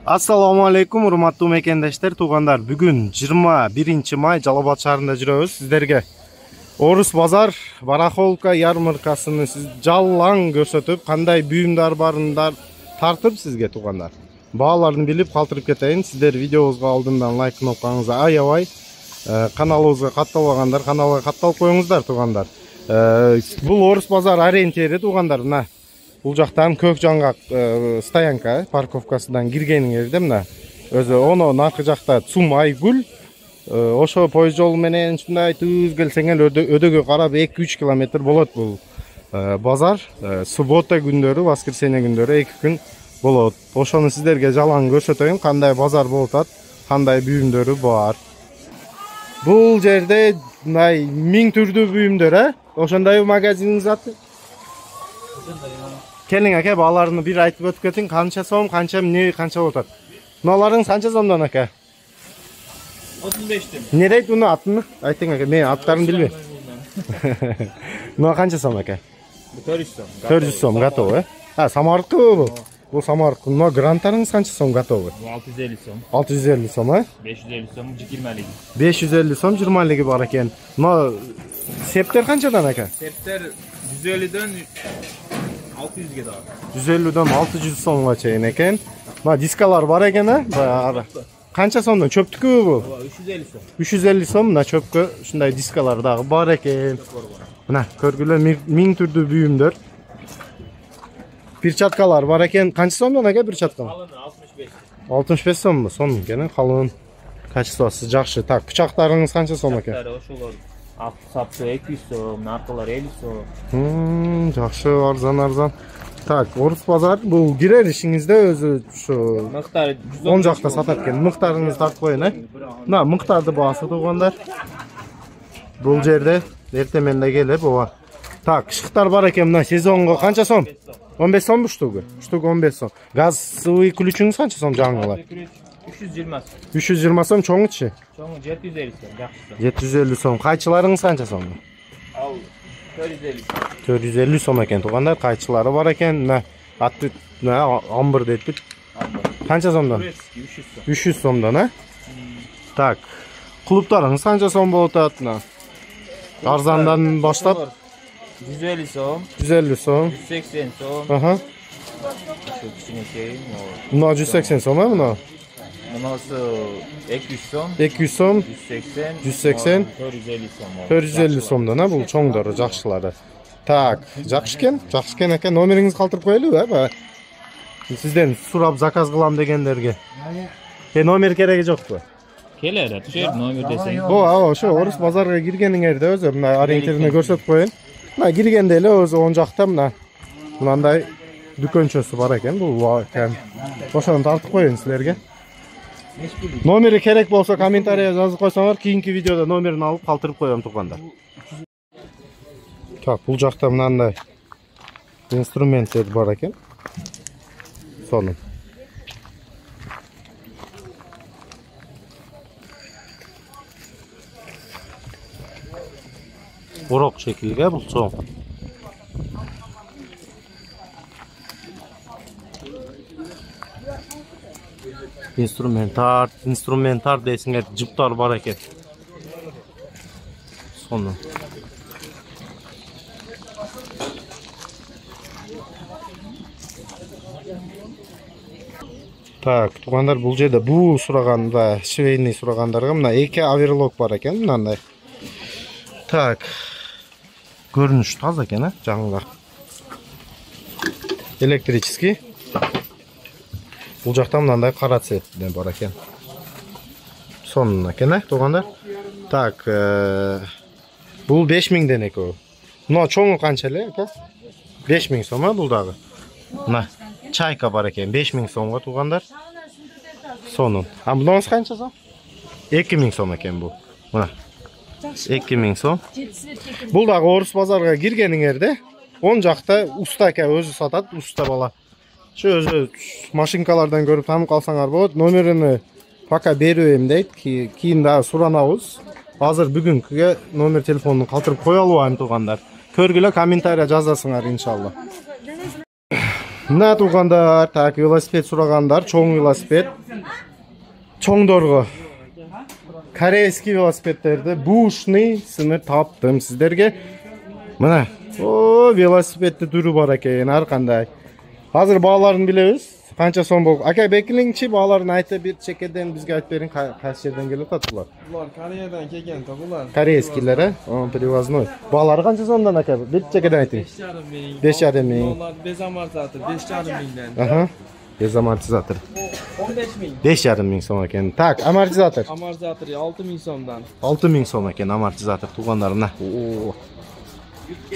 Assalamu alaikum, урматтуу мекендештер, туугандар. Бүгүн 21 май Жалал Абад шаарында жүрөбүз. Сиздерге Орус базар барахолка ярмаркасын жалаң көрсөтүп, кандай бүйүмдөр барындар тартып сизге туугандар. Бааларын билип калтырып кетейин. Сиздер видеобузга алдындан лайк кнопкаңызды аябай, каналыбызга катталбагандар каналга катталып коюңуздар туугандар. Бул Орус базар ориентири туугандар. Мына бул жактан көк жаңгак стоянка парковкасынан киргениңерде мына өзү оно наркы жакта Цум Айгүл ошо поезд жолу менен ушундай түз келсеңер өдөгө карап 2-3 километр болот бул базар. Суббота күндөрү, воскресенье күндөрү 2 күн болот. Ошону сиздерге жалаң көрсөтөйүн, кандай базар болуп атат, кандай бүйүмдөрү бар. Бул жерде мындай 1000 түрдүү бүйүмдөр, ошондой магазиниңиз аты? Келиң аке, бааларını bir айтып өтүп кетиң, канча сом, канча эмне, канча болуп атат. Мыналарың канча сомдон аке? 35'tim. Не дейт буну атын? Айтың аке, мен аттарын билбейм. Мына канча сом аке? 400 сом. 400 сом готовы, самарыкы бул. Бул самарык. Мына гранттарыңыз канча сом готовы? 650 сом. 650 сом, 550 сом 20лиги. 550 сом 20лиги бар экен. Мына септер канчадан аке? Септер 150'den 600'ge daha. 150'den 600 сомго чейин экен. Мына дискалар бар экен, Канча сомдон чөптүкү бул? 350 сом. 350 сом мына чөпкө ушундай дискалар дагы бар экен. Мына көргүлө 1000 түрдүү бүйүмдөр. Перчаткалар бар экен. Канча сомдон аке перчатка? Kalın 65. 65 сомбу? Сонун экен, калын. Качествосы жакшы. Так, бычактарыңыз канча сом экен? Ошолор сапсы 200 сом, наркалар 50 сом. Жакшы, арзан. Так, Орус базар бул кирер ишиңизде өзү ушу Мыктар оң жакта сатат экен. Мыктарыңызды тартып коюн, Мына мыктарды баасы туугандар. Бул жерде эртеменде келип, ооба. Так, ышыктар бар экен. Мына сезонго канча сом? 15 сом штугу. Штугу 15 сом. Газовый ключүңүз канча сом жаңылар? 320 сом. 320 сом чоңучу? Чоңу 750 сом, жакшысы. 750 сом. Кайчыларыңыз канча сом? Ал 450 сом. 450 сом экен туугандар. Кайчылары бар экен. Мына атты амбыр дейт бит. Канча сомдон? 300 сом. 300 сомдон, Так. Клубтарыңыз канча сом болот атат? Арзандан баштап 150 сом. 150 сом. 180 сом. Аха. Şu kişinin Мына 180 сом, мына. Bunası 200 сом. 200 сом. 180. 180. 450 сом. 450 сомдон, бул чоңдору, жакшылары. Так, жакшы экен экен. Номериңизди калтырып коелубу, Сизден сурап заказ кылам дегендерге. Номер кереги жокпу? Келер, түшөр номер десең. Ооба, ошо Орус базарга киргениңерде өзү мына ориентирин көрсөтүп коеюн. Мына киргенде эле өзү оң жакта мынандай дүкөнчөсү бар экен. Бул ошону тартып коеюн силерге. Номери керек болсо комментарийге жазып койсоңор, кийинки видеодо номерин алып калтырып коем туугандар. Так, бул жакта мындай инструменттер бар экен. Сонун. Урок шекилге бул чоң. Инструментар дейсиңер, жыптар бар экен. Сонун. Так, туугандар, бул жерде буу сураганда, швейный сурагандарга мына 2 оверлок бар экен, мындай. Так. Көрүнүш таза экен, жаңылар. Электрический. Бул жакта мындай кара цветте бар экен. Сонун экен, туугандар. Так, бул 5000ден экен. Мына чоңу канча эле, ака? 5000 сом, бул дагы. Мына чайка бар экен, 5000 сомго туугандар. Сонун. Мунуңуз канча сом? 2000 сом экен бул. Мына 2000 сом. Бул дагы Орус базарга киргениңерде, оң жакта уста ака өзү сатат, уста бала. Şu özü maşinkalardan görüp tanıp kalsanlar bolot. Номерини пока бербейм дейт. Кийин дагы суранабыз. Азыр бүгүнкүгө номер телефонун калтырып кое албайм туугандар. Көргүлө комментария жазасыңар иншалла. Мына туугандар, так велосипед сурагандар, чоң велосипед. Чоңдорго корейский велосипедтерди бушныйсыны таптым сиздерге. Мына, о, велосипедти түрү бар экен, ар кандай. Азыр бааларын билебиз. Канча сом болуп? Ака бекилиңчи бааларын айтып бир чекеден бизге айтып бериң, кайсы жерден келип атат булар? Булар Кореядан келген то булар. Корейскийлер, он привозной. Баалары канча сомдон ака? Бир чекеден айтың. 5,5 миң. 5,5 миң. Булар без амортизатор 5,5 миңден. Аха. Без амортизатор. 15 миң. 5,5 миң сом экен. Так, амортизатор. Амортизатор 6 миң сомдан. 6 миң сом экен амортизатор туугандарына.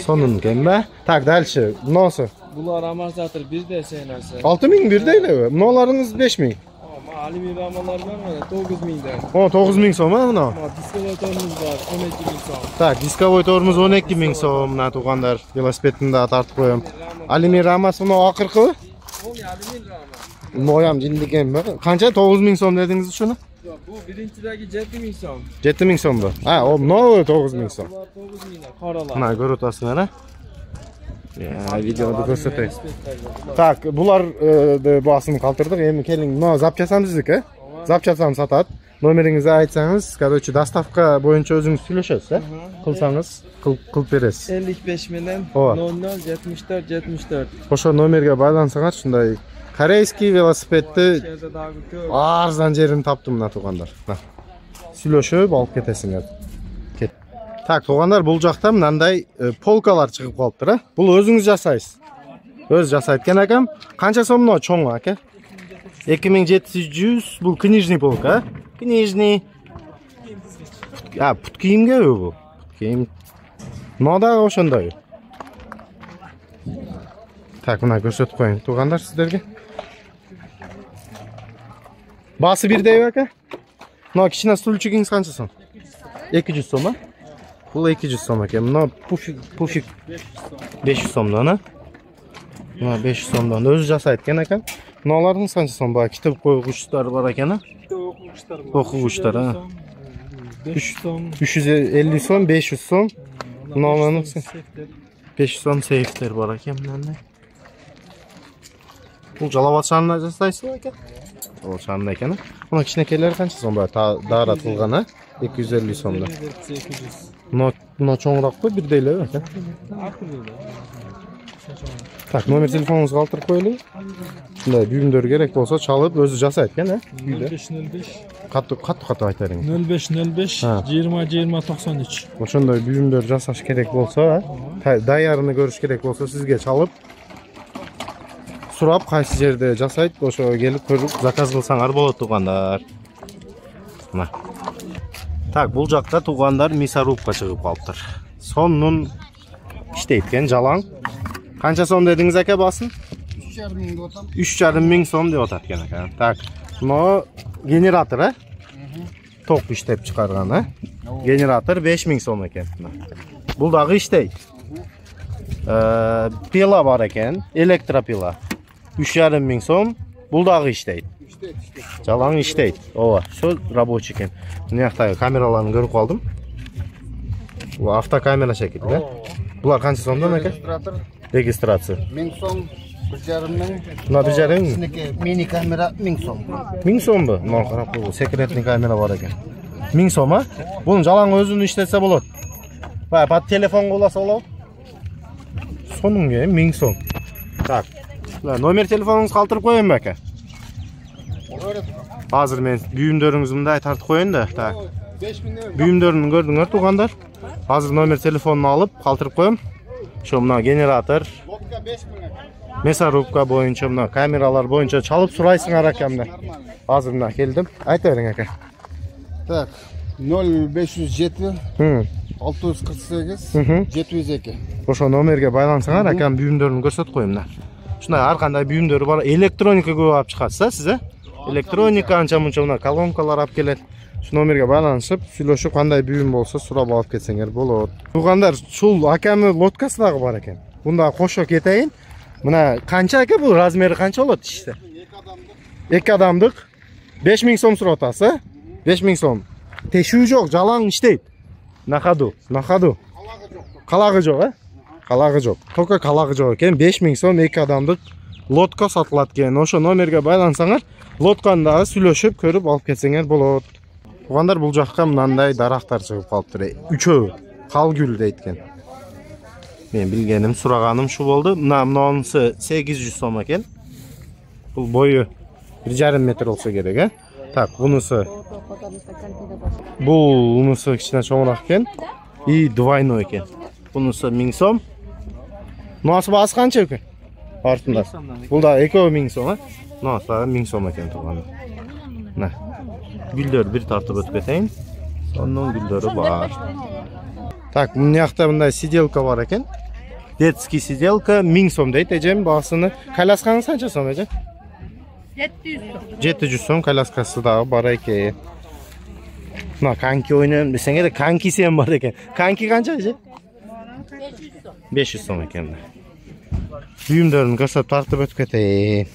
Сонун кембе? Так, дальше. Носы. Булар амортизатор 1 сенасы. 6 миң бирде элеби? Мыналарыңыз 5 миң. Алюминий рамалар бар мына 9 миңден. О, 9 миң сом мына. Дисковый тормоз бар 12 миң сом. Так, дисковой тормоз 12 миң сом мына туугандар. Велосипедин да тартып коем. Алюминий рамасы мына акыркы? Ол алюминий рама. Ноям жиндикенби? Канча 9 миң сом дедиңиз ушуну? Bu birinchidagi 7 ming so'm. 7 ming so'm bu. Ha, o novi 9 ming so'm. Bular 9 mingdan qoralar. Mana ko'rib o'tasizlar, ha? Ya, videoda ko'rsatay. Так, bular basını kaldırdık. Endi keling, no zapchasam sizniki. Zapchasam satat. Nomeringizni aytsangiz, короче, dostavka bo'yicha o'zingiz to'lashasiz, ha? Qilsangiz, qilib berasiz. 55 bilan Ova. 00 74 74. O'sha nomerga baylansangiz shunday koreyskiy velosipedni Şehirdagi ko'p. arzon yerini topdim mına tug'anlar. Sülöshib olib ketasizlar. Ket. Tak, tug'anlar bu joqda mınday polkalar chiqib qolibdi, ha? Bu o'zingiz jasaysiz. O'z jasayotgan akam. Qancha so'mni cho'ng aka? 2700 bu knижный polka. Knижный. Ha, put kiyimga bu. Put kiyim. Noda o'shanday. Tak, buni ko'rsatib qo'ying tug'anlar sizlarga. Bası bir deyip aka. No, kichkina stulchigingiz qancha so'm? 200 so'm, ha? Bu 200 so'm ekan. No, pufik 500 so'mdan, ha? No, 500 so'mdan o'zi jasayotgan ekan. Nolarning qancha so'm bor? Kitob qo'yg'ichlar bor ekan, ha? O'quvchilar, ha? 350 so'm, 500 so'm. Nolarning 500 so'm seyfler bor ekan bunday. Bu Jalavatchanni jasaysiz ekan. Jalavatchanni ekan. Buni kichkinakelar qancha so'm bor? Dara qilgan, ha? 250 so'mdan. 800. No cho'ngroqmi bir deylar ekan. Tak, nomer telefoningizga qoldirib qo'yaylik. Shunday buyumlar kerak bo'lsa chalib o'zi jasayotgan, ha? 0505 Qattiq aytaring. 0505 Ha. 20 20 93. O'shanday buyumlar jasash kerak bo'lsa, dayarini ko'rish kerak bo'lsa sizga chalib so'rab qaysi yerda jasayt, o'sha kelib ko'rib zakaz qilsanglar bo'ladi tug'anlar. Mana. Tak, bu joqda tug'anlar misarubka chiqib qolibdir. Sonun ishlayotgan jalang. Qancha so'm dedingiz aka bosin? 3,5 ming o'tam. 3,5 ming so'm deb o'tayotgan ekan. Tak. Bu generator, ha? Tok ishlab chiqargan, ha? Generator 5 ming so'm ekan. Bu dag'i ishlaydi. Pila bor ekan, elektropila. 3,5 ming so'm. Bu dag'i ishlaydi. Jalang ishlaydi. Ova, shu рабочий ekan. Buni yoqdagi kameralarni ko'rib qoldim. Bu avtokamera shekilli. Bular qancha so'mdan aka? Registratsiya. 1000 so'm, 1,5 ming. Buna 1,5 ming? Sizniki mini kamera 1000 so'm. 1000 so'm bu. Mana qarab bu sekretli kamera bor ekan. 1000 so'm, ha? Buni jalang o'zini ishlatsa bo'ladi. Va, pat telefon qo'llasa bo'ladi. Sonunga 1000 so'm. Tak. Nomer telefoningizni qoldirib qo'yaymi aka? Hozir men buyumlaringizni bunday tartib qo'ying-da. Tak. 5 ming. Buyumlarini ko'rdinglar tug'anlar. Hozir nomer telefonini olib qoldirib qo'yim. Shu mana generator, Vodka 5 ming. mesarubka bo'yicha mana kameralar bo'yicha chalib so'raysizlar akamdan. Hozir mana keldim. Aytavering aka. Tak. 0507 Hı. 648 Hı. 702. O'sha nomerga baylansanglar akam buyumlarini ko'rsatib qo'yimlar. Shunday har qanday buyumlar bor, elektronikaga olib chiqasiz, siz-a? Elektronika ancha-muncha mana kolonkalar olib keladi. Shu nomerga baylanishib, сөйлөшүп qanday buyum bo'lsa so'rab olib ketsanglar bo'ladi. Tug'anlar, shul akamni lotkasilari bor ekan. Bunda qo'shib ketayin. Mana qancha aka bu razmeri qancha bo'ladi ishda? 2 odamlik 5000 so'm so'ratasiz, ha? 5000 so'm. Teshuv yo'q, jalang ishlaydi. Naqadu. Qalag'i yo'q, ha? Qalag'i yo'q. To'ka qalag'i yo'q ekan, 5000 so'm 2 odamlik Lotka satılат eкен. Ошо номерге байлансаңар, лотканы дагы сүйлөшүп көрүп алып кетсеңер болот. Тугандар, бул жакка мындай дарактар чыгып калыптыр. Үчөө кал гүл дейт экен. Мен билгеним, сураганым шу болду. Мынанысы 800 сом экен. Бул бою 1,5 метр болсо керек, э? Так, бунысы. Бунысы кичине чоңураак экен. И двойной экен. Бунысы 1000 сом. Мынасы баасы канча экен? Артында. Бул да экөө 1000 сом, э? Мынасы да 1000 сом экен туган. Мына. Гүлдөр бир тартып өтүп кетейин. Сонун гүлдөрү бар. Так, мына жакта мындай сиделка бар экен. Детский сиделка 1000 сом дейт эжем баасыны. Коляскаңыз канча сом эже? 700 сом коляскасы дагы бар экен. Мына канки ойнойм десеңер, канкиси ham бар экен. Канки канча эже? 500 сом экен. Büyümlerini kasap tartıp ötüp keteyim.